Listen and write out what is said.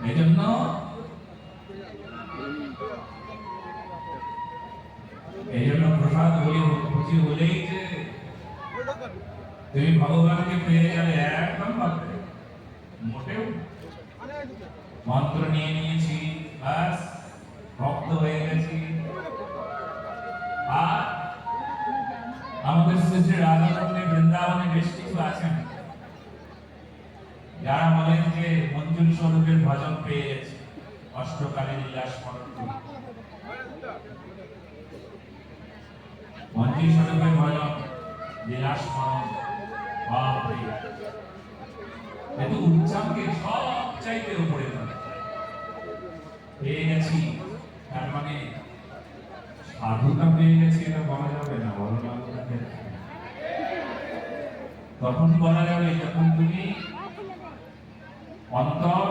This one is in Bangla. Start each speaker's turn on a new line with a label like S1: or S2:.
S1: এই জন্য প্রসাদ বলি খুশি হলেই যে তুমি ভগবানকে পেয়ে যাবে একদম পাবে মোটেও মন্ত্র নিয়ে নিয়েছি বাস ভক্ত হয়ে গেছি। আর আমাদের শ্রী শ্রী রাধারমণে বৃন্দাবনে বেশ কিছু আছেন যারা বলেন যে মঞ্জুরি স্বরূপের ভজন পেয়ে গেছে অষ্টকালী লীলা স্মরণ করে। মঞ্জুরি স্বরূপের ভজন লীলা স্মরণ বাপরে এত উচ্চাঙ্গে সবচাইতে উপরে পেয়ে গেছি। তার মানে সাধুতা পেয়ে গেছি এটা বলা যাবে না, বলো না? তখন বলা যাবে যখন তুমি অন্তর